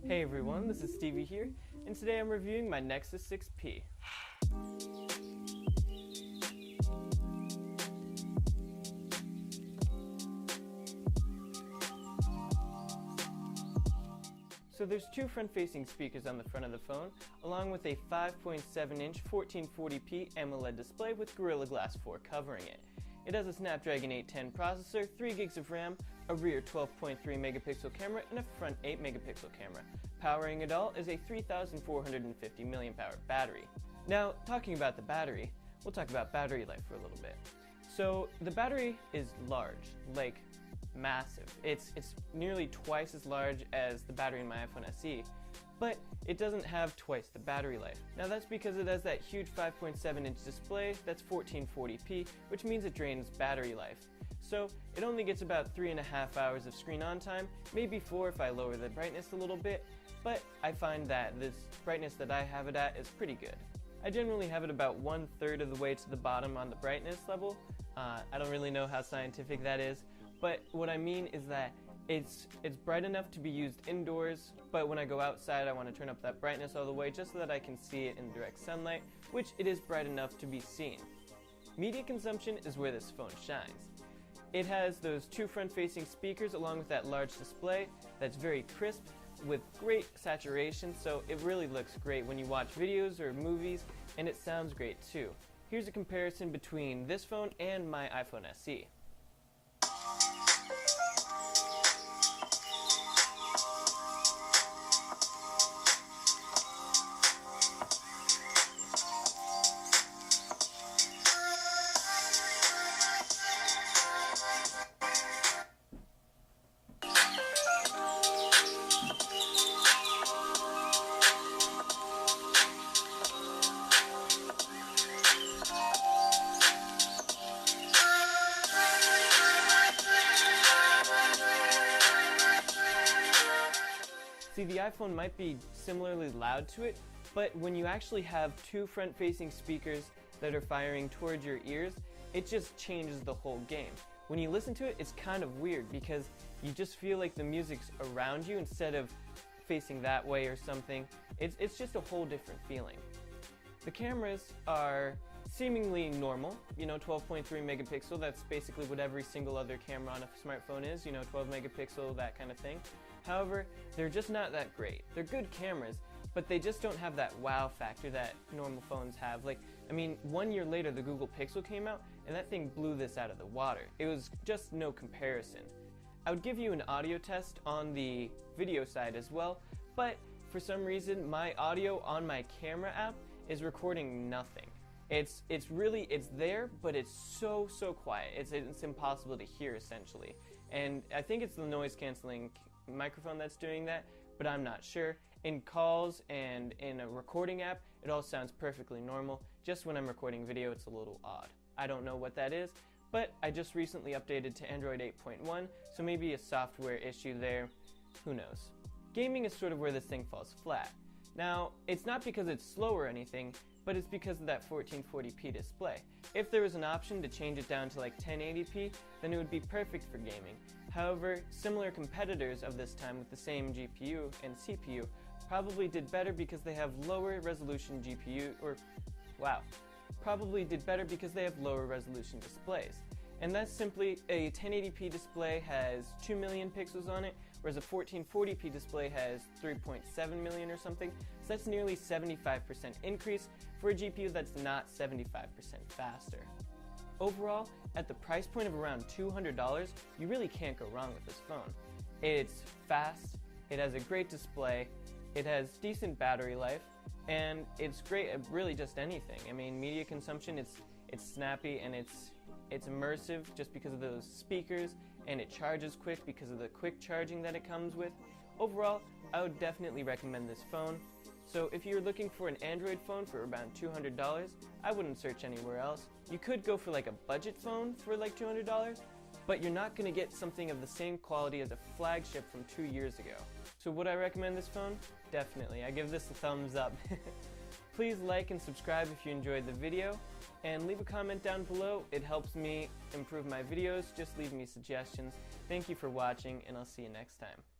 Hey everyone, this is Stevie here, and today I'm reviewing my Nexus 6P. So there's two front-facing speakers on the front of the phone, along with a 5.7-inch 1440p AMOLED display with Gorilla Glass 4 covering it. It has a Snapdragon 810 processor, 3 gigs of RAM, a rear 12.3 megapixel camera, and a front 8 megapixel camera. Powering it all is a 3,450 milliamp hour battery. Now, talking about the battery, we'll talk about battery life for a little bit. So the battery is large, like massive. It's nearly twice as large as the battery in my iPhone SE, but it doesn't have twice the battery life. Now that's because it has that huge 5.7-inch display that's 1440p, which means it drains battery life. So it only gets about 3.5 hours of screen on time, maybe 4 if I lower the brightness a little bit, but I find that this brightness that I have it at is pretty good. I generally have it about 1/3 of the way to the bottom on the brightness level. I don't really know how scientific that is, but what I mean is that it's bright enough to be used indoors, but when I go outside I want to turn up that brightness all the way just so that I can see it in direct sunlight, which it is bright enough to be seen. Media consumption is where this phone shines. It has those two front-facing speakers along with that large display that's very crisp with great saturation, so it really looks great when you watch videos or movies, and it sounds great too. Here's a comparison between this phone and my iPhone SE. See, the iPhone might be similarly loud to it, but when you actually have two front-facing speakers that are firing towards your ears, it just changes the whole game. When you listen to it, it's kind of weird because you just feel like the music's around you instead of facing that way or something. It's just a whole different feeling. The cameras are seemingly normal, 12.3 megapixel, that's basically what every single other camera on a smartphone is, 12 megapixel, that kind of thing. However, they're just not that great. They're good cameras, but they just don't have that wow factor that normal phones have. 1 year later the Google Pixel came out, and that thing blew this out of the water. It was just no comparison. I would give you an audio test on the video side as well, but for some reason my audio on my camera app is recording nothing. It's there, but it's so quiet. It's impossible to hear essentially. And I think it's the noise canceling microphone that's doing that, but I'm not sure. In calls and in a recording app, it all sounds perfectly normal. Just when I'm recording video, it's a little odd. I don't know what that is, but I just recently updated to Android 8.1, so maybe a software issue there. Who knows? Gaming is sort of where this thing falls flat. Now, it's not because it's slow or anything, but it's because of that 1440p display. If there was an option to change it down to like 1080p, then it would be perfect for gaming. However, similar competitors of this time with the same GPU and CPU probably did better because they have lower resolution lower resolution displays. And that's simply a 1080p display has 2 million pixels on it, whereas a 1440p display has 3.7 million or something. So that's nearly 75% increase for a GPU that's not 75% faster. Overall, at the price point of around $200, you really can't go wrong with this phone. It's fast, it has a great display, it has decent battery life, and it's great at really just anything. Media consumption, it's snappy and it's immersive just because of those speakers, and it charges quick because of the quick charging that it comes with. Overall, I would definitely recommend this phone. So if you're looking for an Android phone for around $200, I wouldn't search anywhere else. You could go for like a budget phone for like $200, but you're not going to get something of the same quality as a flagship from 2 years ago. So would I recommend this phone? Definitely. I give this a thumbs up. Please like and subscribe if you enjoyed the video, and leave a comment down below. It helps me improve my videos. Just leave me suggestions. Thank you for watching, and I'll see you next time.